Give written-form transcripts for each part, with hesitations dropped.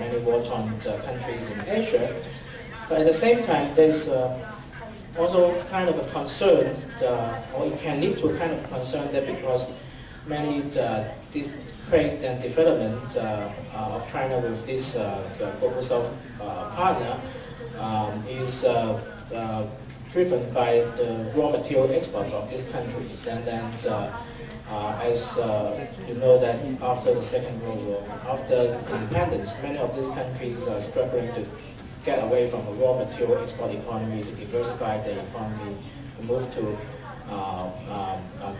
many war-torn countries in Asia. But at the same time, there's also kind of a concern, or it can lead to a kind of concern that because many this trade and development of China with this global South partner is driven by the raw material exports of these countries. And then, as you know, that after the Second World War, after independence, many of these countries are struggling to get away from a raw material export economy, to diversify the economy, to move to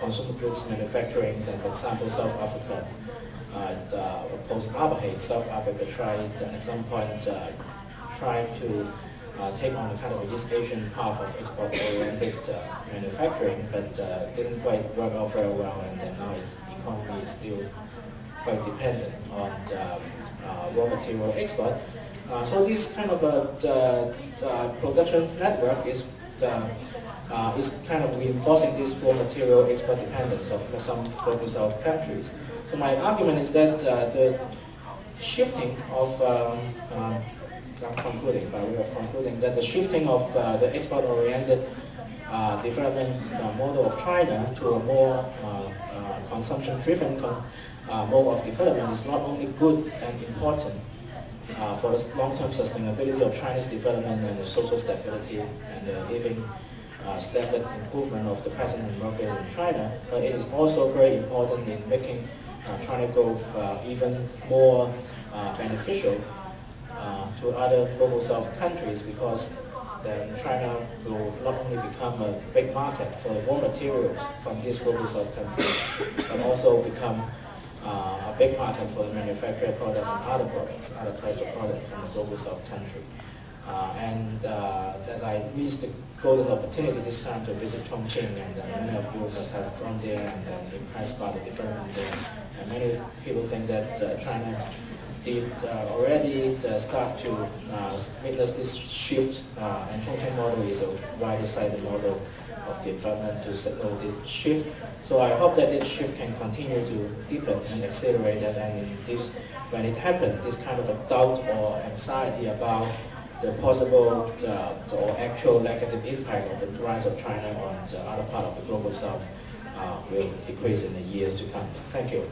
consumer goods manufacturing. And for example, South Africa, post-apartheid, South Africa tried at some point trying to take on a kind of a East Asian path of export-oriented manufacturing, but didn't quite work out very well, and then now its economy is still quite dependent on raw material export. So this kind of a production network is kind of reinforcing this raw material export dependence of some global South countries. So my argument is that the shifting of I'm concluding, by way of concluding, that the shifting of the export-oriented development model of China to a more consumption-driven mode of development is not only good and important for the long-term sustainability of China's development and the social stability and the living standard improvement of the peasant and workers in China, but it is also very important in making China growth even more beneficial to other global South countries, because then China will not only become a big market for raw materials from these global South countries, but also become a big market for the manufactured products and other products, other types of products from the global South country. And as I reached the golden opportunity this time to visit Chongqing, and many of you must have gone there and impressed by the development there. And many people think that China did already start to witness this shift, and Chongqing model is a widely cited model of development to signal this shift. So I hope that this shift can continue to deepen and accelerate, and in this, when it happens, this kind of a doubt or anxiety about the possible or actual negative impact of the rise of China on the other part of the global South will decrease in the years to come. Thank you.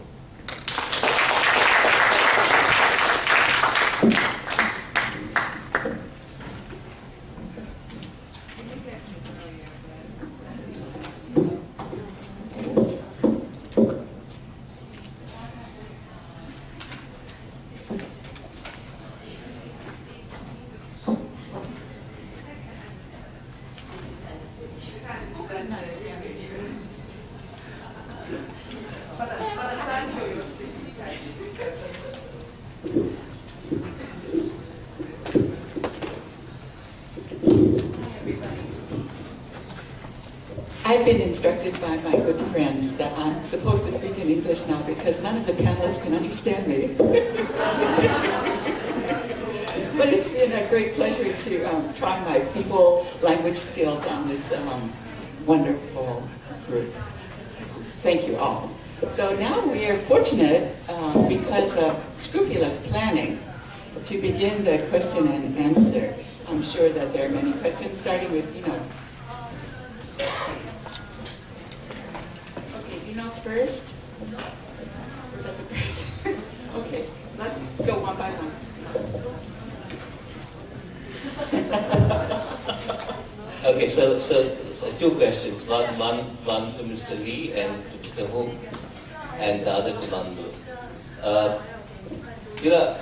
I've been instructed by my good friends that I'm supposed to speak in English now because none of the panelists can understand me. But it's been a great pleasure to try my feeble language skills on this wonderful group. Thank you all. So now we are fortunate, because of scrupulous planning, to begin the question and answer. I'm sure that there are many questions, starting with, first, Professor Pearson. Okay, let's go one by one. Okay, so two questions. One to Mr. Lee and to Mr. Ho, and the other to Mamdouh.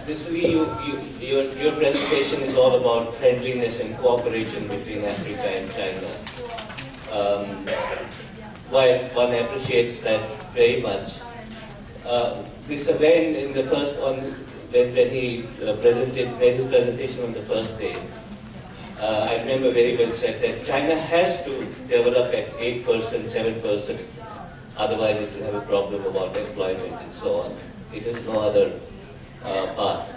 Mr. Lee, your presentation is all about friendliness and cooperation between Africa and China. While one appreciates that very much, Mr. Wen, in the first when he made his presentation on the first day, I remember very well said that China has to develop at 8%, 7%, otherwise it will have a problem about employment and so on. It is no other path.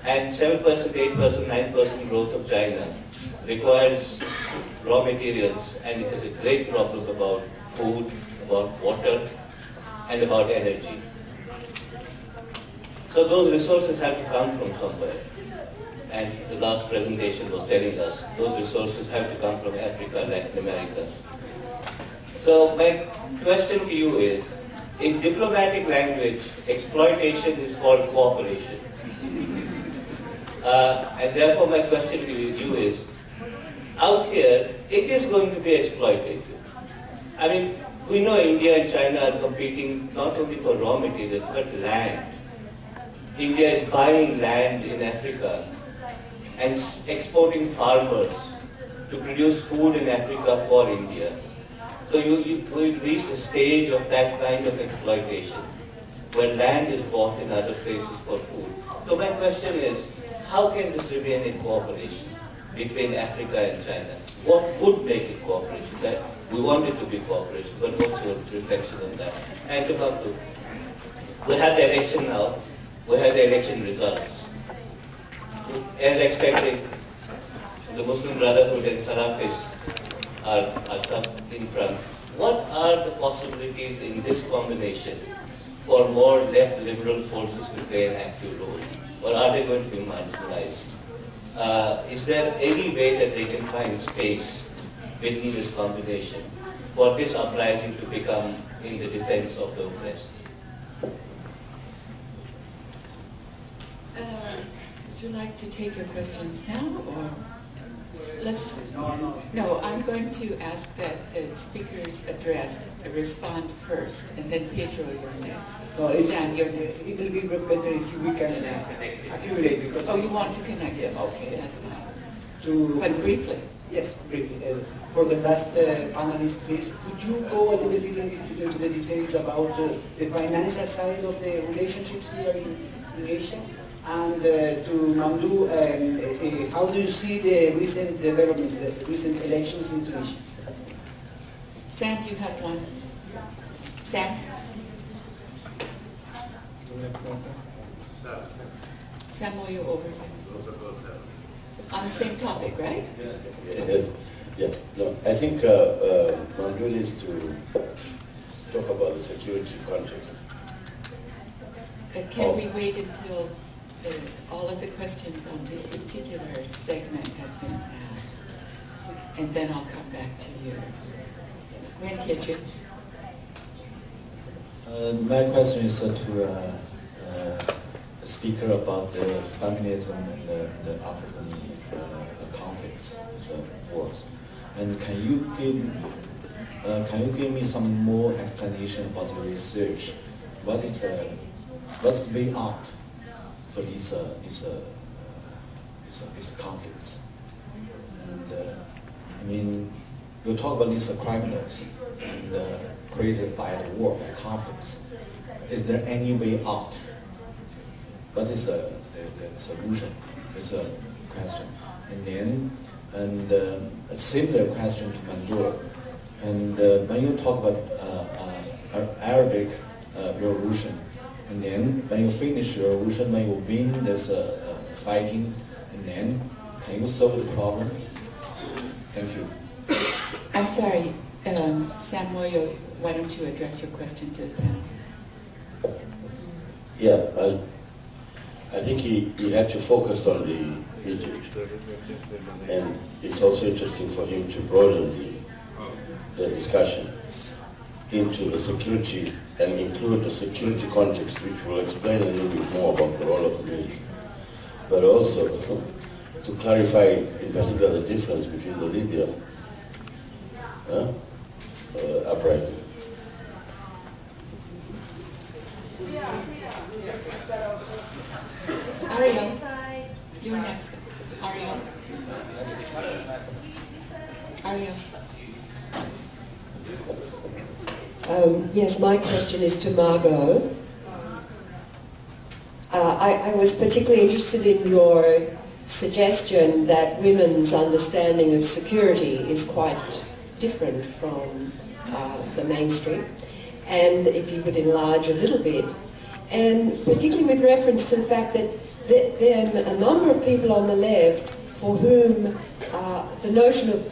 And 7%, 8%, 9% growth of China requires raw materials, and it has a great problem about food, about water, and about energy. So those resources have to come from somewhere. And the last presentation was telling us those resources have to come from Africa, Latin America. So my question to you is, in diplomatic language, exploitation is called cooperation. And therefore my question to you is, out here, it is going to be exploitative. I mean, we know India and China are competing not only for raw materials, but land. India is buying land in Africa and exporting farmers to produce food in Africa for India. So we've reached a stage of that kind of exploitation, where land is bought in other places for food. So my question is, how can this remain in cooperation between Africa and China? What would make it cooperation? That we want it to be cooperation, but what's your reflection on that? And to Mamdouh, we have the election now. We have the election results. As expected, the Muslim Brotherhood and Salafists are in front. What are the possibilities in this combination for more left liberal forces to play an active role? Or are they going to be marginalized? Is there any way that they can find space within this combination for this uprising to become in the defense of the oppressed? Would you like to take your questions now, or let's? No, I'm going to ask that the speakers addressed respond first, and then Pedro, you're next. No, Sam, you're next. It will be better if we can accumulate, because... Oh, you want to connect? Yes. Okay, Yes, that's fine. to, But briefly. Yes, briefly. For the last panelist, please, could you go a little bit into the details about the financial side of the relationships here in Asia? And to Mamdouh, how do you see the recent developments, the recent elections in Tunisia? Sam, you have one. Sam? Sam, will you over here? On the same topic, right? Yes. Yeah. No, I think Mamdouh needs to talk about the security context. Can we wait until all of the questions on this particular segment have been asked? And then I'll come back to you. My question is to the speaker about the feminism and the African conflicts, wars. And can you give me some more explanation about the research? What's the way out for these conflicts? And I mean, you talk about these criminals and created by the war, by conflicts. Is there any way out? What is the solution? Is a question. And then a similar question to Mamdouh. And when you talk about Arabic revolution, and then when you finish the revolution, when you win this fighting, and then can you solve the problem? Thank you. I'm sorry, Samuel, why don't you address your question to the panel? Yeah, I think he had to focus on the Egypt, and it's also interesting for him to broaden the discussion into the security and include the security context, which will explain a little bit more about the role of the Egypt, but also to clarify in particular the difference between the Libya uprising. Ariel, you're next. Ariel. Ariel. Yes, my question is to Margo. I was particularly interested in your suggestion that women's understanding of security is quite different from the mainstream, and if you would enlarge a little bit, and particularly with reference to the fact that there are a number of people on the left for whom the notion of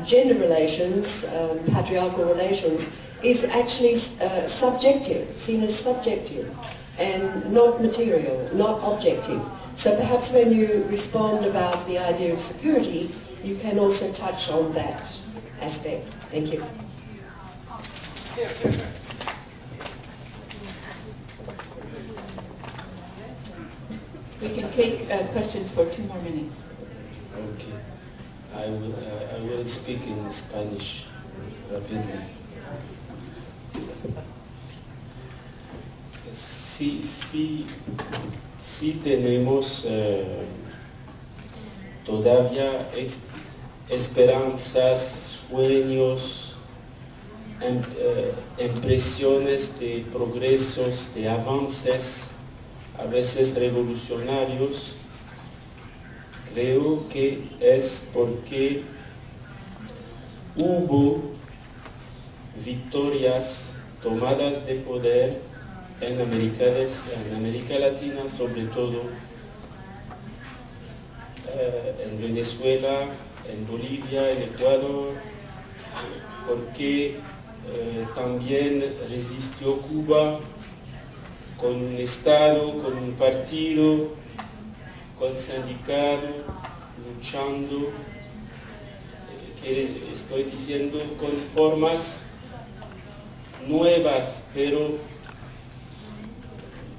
gender relations, patriarchal relations, is actually subjective, seen as subjective. and not material, not objective. So perhaps when you respond about the idea of security, you can also touch on that aspect. Thank you. We can take questions for 2 more minutes. Okay. I will speak in Spanish rapidly. Sí tenemos todavía esperanzas, sueños, impresiones de progresos, de avances, a veces revolucionarios. Creo que es porque hubo victorias tomadas de poder en América Latina, sobre todo en Venezuela, en Bolivia, en Ecuador, porque también resistió Cuba con un Estado, con un partido, con sindicato, luchando, que estoy diciendo con formas nuevas, pero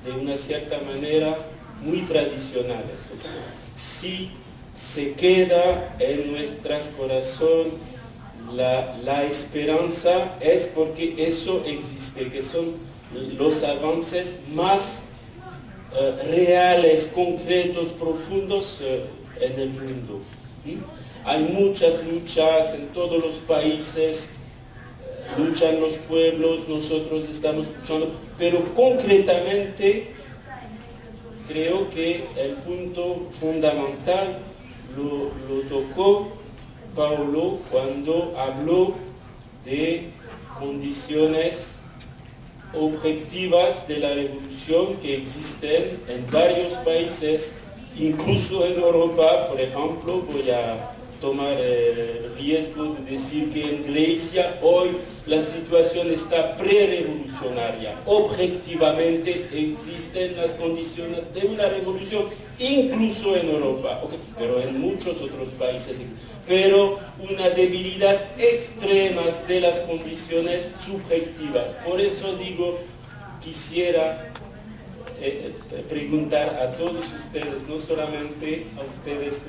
de una cierta manera muy tradicionales. Si se queda en nuestros corazones la esperanza, es porque eso existe, que son los avances más reales, concretos, profundos en el mundo. Hay muchas luchas en todos los países, luchan los pueblos, nosotros estamos luchando, pero concretamente creo que el punto fundamental lo tocó Paulo cuando habló de condiciones objetivas de la revolución que existen en varios países, incluso en Europa. Por ejemplo, voy a tomar el riesgo de decir que en Grecia hoy la situación está pre-revolucionaria. Objetivamente existen las condiciones de una revolución, incluso en Europa, pero en muchos otros países existen. Pero una debilidad extrema de las condiciones subjetivas. Por eso digo, quisiera preguntar a todos ustedes, no solamente a ustedes,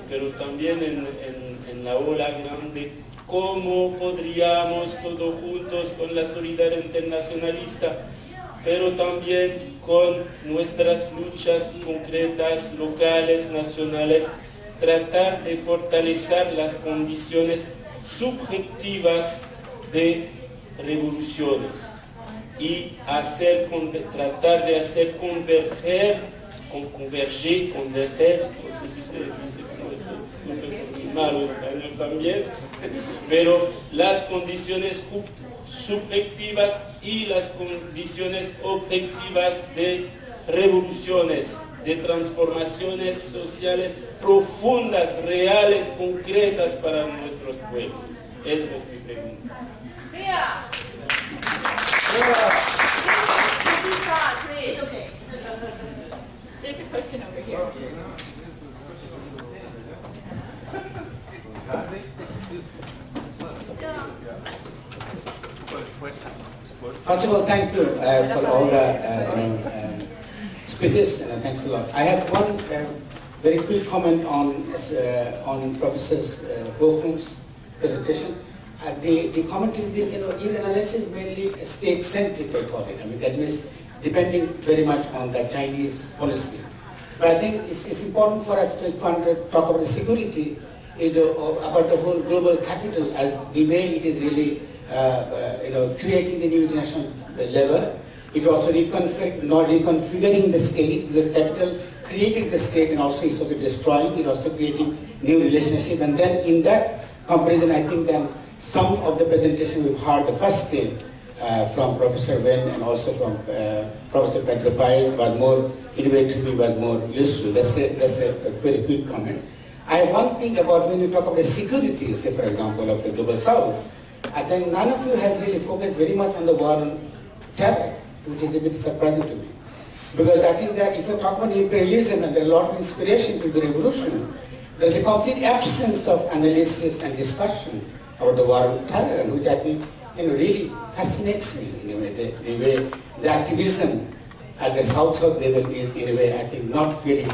pero también en la ola grande, cómo podríamos todos juntos con la solidaridad internacionalista, pero también con nuestras luchas concretas, locales, nacionales, tratar de fortalecer las condiciones subjetivas de revoluciones y tratar de hacer converger, no sé si se dice como eso, disculpe, muy malo español también, pero las condiciones subjetivas y las condiciones objetivas de revoluciones, de transformaciones sociales profundas, reales, concretas para nuestros pueblos. Esa es mi pregunta. There's a question over here. First of all, thank you for all the speakers, and thanks a lot. I have one very quick comment on Professor Ho-Fung's presentation. The comment is this, your analysis is mainly state-centric, I call it. I mean, that means depending very much on the Chinese policy. But I think it's important for us to talk about the security, is about the whole global capital as the way it is really creating the new international level. It also reconfiguring the state, because capital created the state and also is also destroying, it also creating new relationship. And then in that comparison, I think then some of the presentation we've heard the first day from Professor Wen and also from Professor Pedro Paez was more innovative, was more useful. That's a very quick comment. I have one thing about when you talk about the security, say for example, of the Global South, I think none of you has really focused very much on the war on terror, which is a bit surprising to me. Because I think that if you talk about imperialism and there's a lot of inspiration to the revolution, there's a complete absence of analysis and discussion about the war on terror, which I think really fascinates me in a way. The way the activism at the South-South level is in a way I think not very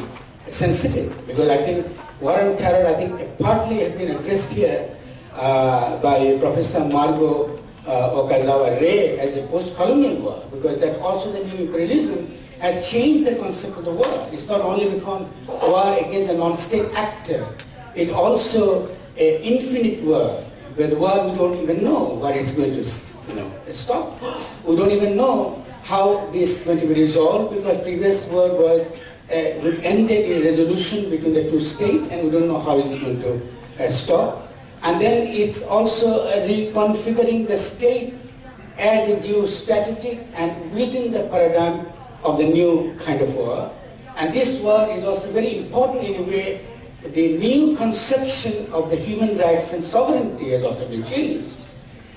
sensitive, because I think war on terror I think partly has been addressed here by Professor Margo Okazawa-Rey as a post-colonial war, because that also the new imperialism has changed the concept of the war. It's not only become a war against a non-state actor, it also an infinite war, where the war we don't even know where it's going to stop. We don't even know how this is going to be resolved, because previous war was ended in resolution between the two states, and we don't know how it's going to stop. And then it's also reconfiguring the state as a geostrategic and within the paradigm of the new kind of war. And this war is also very important in a way. The new conception of the human rights and sovereignty has also been changed.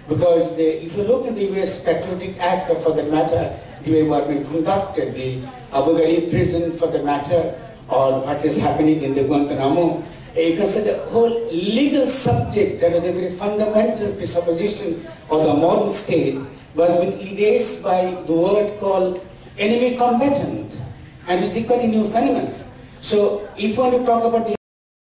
Because if you look at the US Patriotic Act, or for that matter, the way what has been conducted, the Abu Ghraib prison for the matter, or what is happening in the Guantanamo, you can say the whole legal subject that is a very fundamental presupposition of the modern state was been erased by the word called enemy combatant, and it's a quite a new phenomenon. So if you want to talk about the